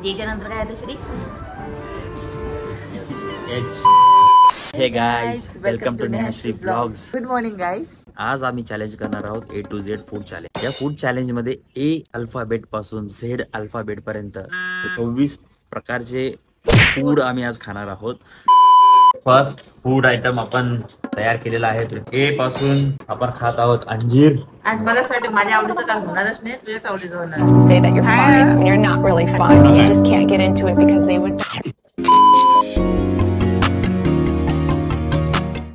जेच्या नंतर काय येतं Shri? Hey guys, welcome to Nehashri blogs. Good morning guys. आज आम्ही चॅलेंज करणार आहोत A to Z food challenge. या फूड चॅलेंज मध्ये A अल्फाबेट पासून Z अल्फाबेट पर्यंत 26 प्रकारचे फूड आम्ही आज खाणार आहोत. फर्स्ट फूड आयटम आपण तयार केलेला आहे. A पासून आपण खात आहोत अंजीर. आज मला असं वाटतं माझ्या आवडीचं काय होणारच नाही, तुझ्याच आवडीचं होणार. Say that you're fine when you're not really fine. You just can't get into it because they would.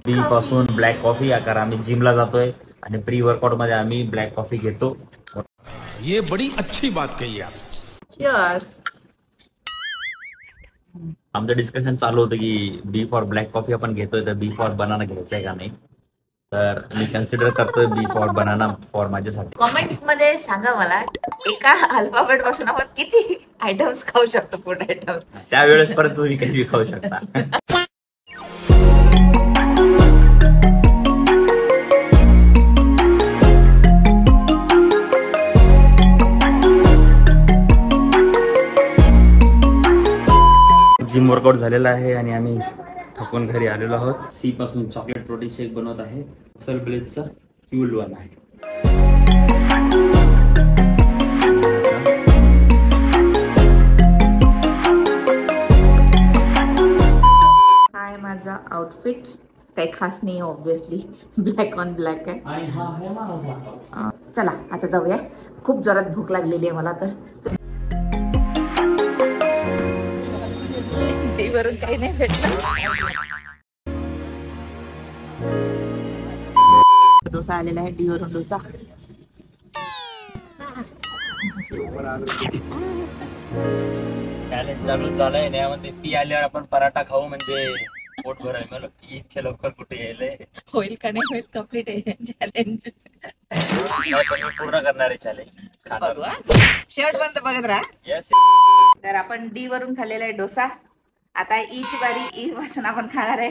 B पासून ब्लॅक कॉफी. कारण आम्ही जिमला जातोय आणि प्री वर्कआउट मध्ये आम्ही ब्लॅक कॉफी घेतो. ये बड़ी अच्छी बात कही आप. Cheers. आमचं डिस्कशन चालू होतं की B फॉर ब्लॅक कॉफी आपण घेतोय, तर B फॉर बनाना घ्यायचंय का नाही. तर मी कन्सिडर करतोय B फॉर बनाना फॉर माझ्यासाठी. कमेंट मध्ये सांगा मला एका अल्फाबेट पासून आपण किती आयटम्स खाऊ शकतो, फूड आयटम्स. त्यावेळेस परत तुम्ही काही खाऊ शकता. जिम वर्कआउट झालेला आहे आणि आम्ही थकून घरी आलेलो आहोत. C पासून चॉकलेट प्रोटीन शेक बनवत आहे. मसल ब्लेजचा फ्यूल वन आहे. हाय, माझा आउटफिट काही खास नाही, ऑब्विसली ब्लॅक ऑन ब्लॅक आहे. चला आता जाऊया. खूप जोरात भूक लागलेली आहे मला. तर वरून काही नाही भेटलं. डोसा आलेला आहे, डी वरून डोसा. चॅलेंज चालू झालंय. यामध्ये पी आल्यावर आपण पराठा खाऊ म्हणजे पोट भराय. मला पी इतके लवकर कुठे यायलंय. होईल का नाही होईल कम्प्लीट आहे चॅलेंज. पण मी पूर्ण करणार आहे चॅलेंज. शेवट बंद बघत राहा. यस. तर आपण डी वरून खाल्लेला आहे डोसा. आता ई ची बारी. ई पासून आपण खाणार आहे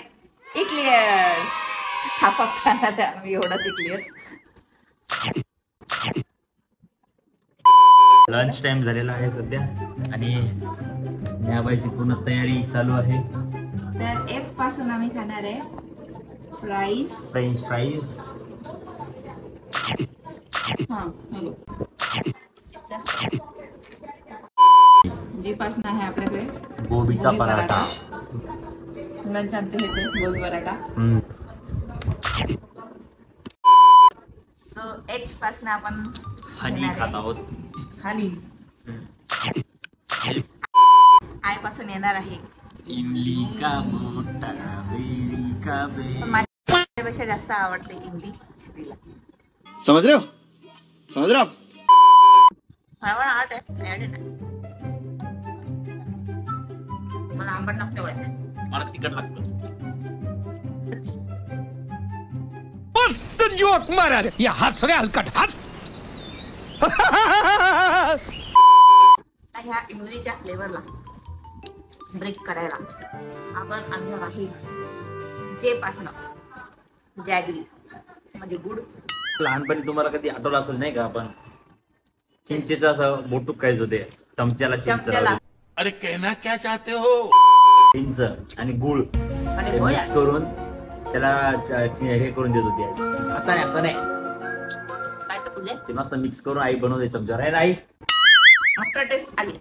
इक्लियर्स. हाफ हाफ खाणार आहे आम्ही, एवढाच इक्लियर्स. लंच टाइम झालेला आहे सध्या आणि न्याबाईची पूर्ण तयारी चालू आहे. तर एफ पासून आम्ही खाणार आहे फ्राईज. French fries. जी पासून आहे आपल्याकडे गोबीचा पराठा. लंच आमचं हे गोबी पराठा. सो एच पासून आपण हनी खात आहोत. हनी. आय पासून येणार आहे इमली का मोठा बेरी का बे. माझ्यापेक्षा जास्त आवडते इमली श्रीला. समझ रहे हो आप. मला आठ आहे. मला आंबट नको तेवढे. मला तिखट लागतं. मस्त जोक मारा रे. या हस रे हलकट हस. ह्या इमलीच्या फ्लेवरला ब्रेक करायला आपण आणणार आहे जे पासन जॅगरी म्हणजे गुड. लहानपणी तुम्हाला कधी आठवलं असेल नाही का, आपण चिंचेचं असं बोटूक खायचं होते. चमच्याला चिंच लावून. अरे कहना क्या चाहते हो. चिंच आणि गुळ आणि मिक्स करून त्याला हे करून देत होती आई. आता नाही असं नाही, काय तर तुझे ते मस्त मिक्स करून आई बनवते चमच्यावर. आहे ना आई. आफ्टर टेस्ट आली.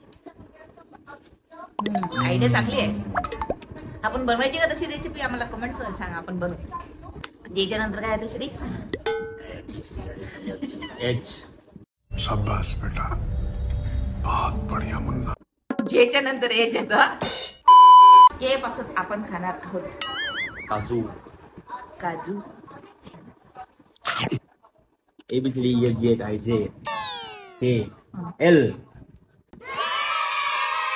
आयडिया चांगली आहे. आपण बनवायची का तशी रेसिपी आम्हाला कमेंट्स मध्ये सांगा, आपण बनवू. जेच्या नंतर काय येतं श्री? एच. शाबाश बेटा, बहुत बढ़िया मुन्ना. जेच्या नंतर एच येतं. के पासून आपण खाणार आहोत काजू. काजू. ABCD EFGHIJ KL.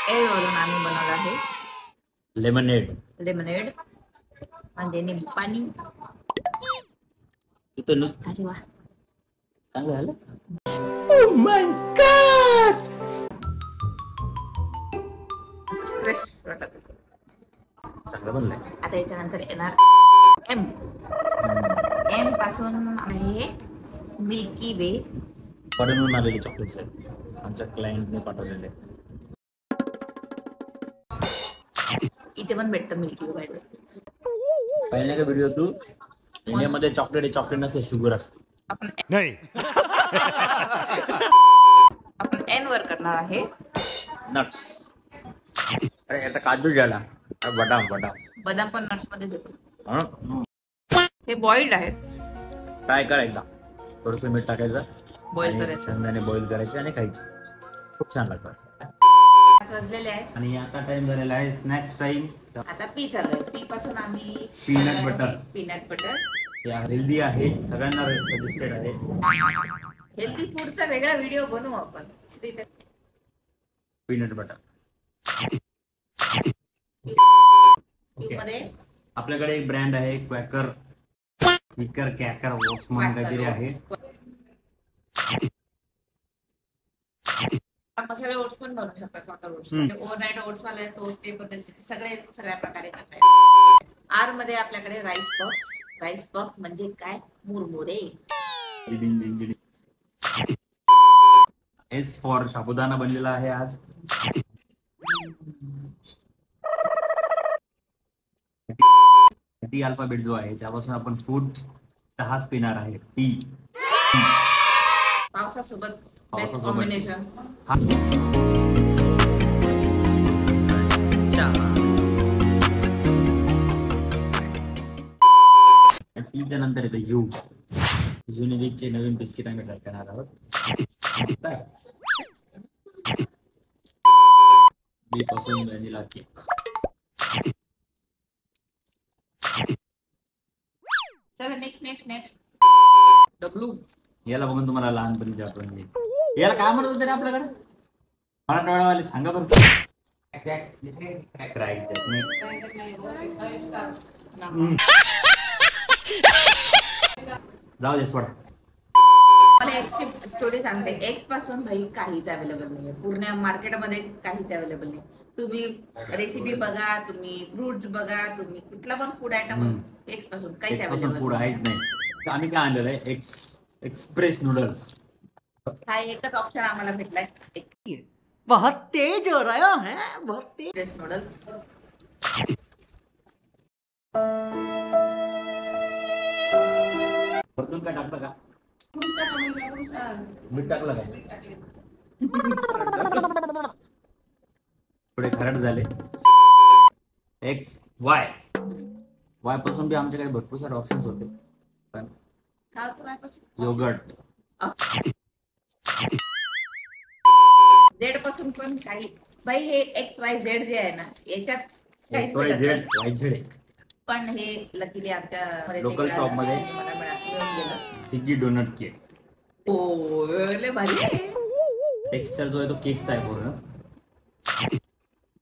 एल वरून आम्ही बनवलं आहे लेमनेड. लेमनेड म्हणजे निंबू पाणी. तिथं अरे वा, चांगलं झालं. Oh my God. फ्रेश वाटत. चांगलं बनलंय. आता याच्यानंतर येणार एम. एम पासून आहे मिल्की वे. पडून आलेले चॉकलेट्स आहेत, आमच्या क्लायंटने पाठवलेले. इथे पण भेटतं मिल्की वे बाय. पहिल्या का व्हिडिओ तू इंडियामध्ये चॉकलेट नसते, शुगर असते. आपण नहीं. आपण एन वर करणार आहे. नट्स. अरे आता काजू झाला, बदाम बदाम पण नट्स मध्ये देतो. हं? हे बॉइल्ड आहेत. ट्राय कर एकदा. थोडस मीठ टाकायचं, बॉईल आणि करायचं. शेंगदाणे बॉईल करायचे आणि खायचे. खूप छान लागतं. वाजलेले आहेत. आणि आता टाइम झालेला आहे स्नॅक्स टाइम. आता पी चालू आहे. पी पासून आम्ही Peanut butter. Peanut butter. या हेल्दी आहे, सगळ्यांना सजेस्टेड आहे. हेल्दी फूडचा वेगळा व्हिडिओ बनवू आपण. Peanut butter. मध्ये आपल्याकडे एक ब्रँड आहे क्वॅकर वॉक्स म्हणून काहीतरी आहे. मसाले ओट्स पण बनवू शकतात. क्वाकर ओट्स ओव्हरनाईट ओट्स वाले तो ते पण रेसिपी सगळ्या प्रकारे करताय. आर मध्ये आपल्याकडे राईस पफ म्हणजे काय, मुरमुरे. एस फॉर साबुदाणा बनलेला आहे आज. टी अल्फाबेट जो आहे त्यापासून आपण फूड चहाच पिणार आहे. टी पावसासोबत पावसासोबत. कॉम्बिनेशन. टीच्या नंतर येतं युनिकचे नवीन बिस्किट आम्ही ट्राय करणार आहोत. बी पासून व्हॅनिला केक. चला नेक्स्ट डब्ल्यू. याला बघून तुम्हाला लहानपणीची आठवण येईल. याला काय म्हणत होते रे आपल्याकडे मराठवाड्यावाले, सांगा बरं. जाऊ दे सोडा. मला एक स्टोरी सांगते. एक्स पासून भाई काहीच अवेलेबल नाहीये पूर्ण मार्केटमध्ये, काहीच अवेलेबल नाही. तुम्ही रेसिपी बघा, तुम्ही फ्रुट्स बघा, तुम्ही कुठला पण फूड आयटम एक्स पासून काहीच अवेलेबल फूड आहेच नाही. आम्ही काय आणलेलं आहे एक्सप्रेस नूडल्स. हा एकच ऑप्शन आम्हाला भेटलाय. बहुत तेज हो रहा है, बहुत तेज. Express noodle. वरतून काय टाकलं का, मीठ टाकलं काय, थोडे खरड झाले. एक्स वाय पासून बी आमच्याकडे भरपूर सारे ऑप्शन्स होते, पण योगर्ट. झेड पासून पण काही भाई. हे एक्स वाय झेड जे आहे ना याच्यात काहीच वाय भेटत नाही. झेड. पण हे लकीली आमच्या लोकल शॉप मध्ये मला मिळून गेलं. चिकी डोनट केक. ओ लय भारी आहे. टेक्स्चर जो आहे तो केकचा आहे पूर्ण.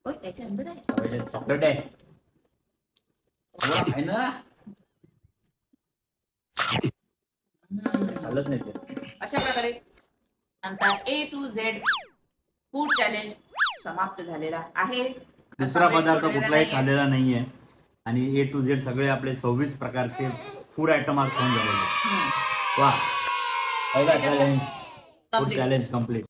ओय त्याच्या अंदर आहे चॉकलेट आहे ना. चालच नाही ते. अशा प्रकारे आमचा A to Z food challenge समाप्त झालेला आहे. दुसरा पदार्थ कुठलाही खाल्लेला नाहीये आणि A to Z सगळे आपले 26 प्रकारचे फूड आयटम आज खाऊन झालेले. वा, फूड चॅलेंज कम्प्लीट.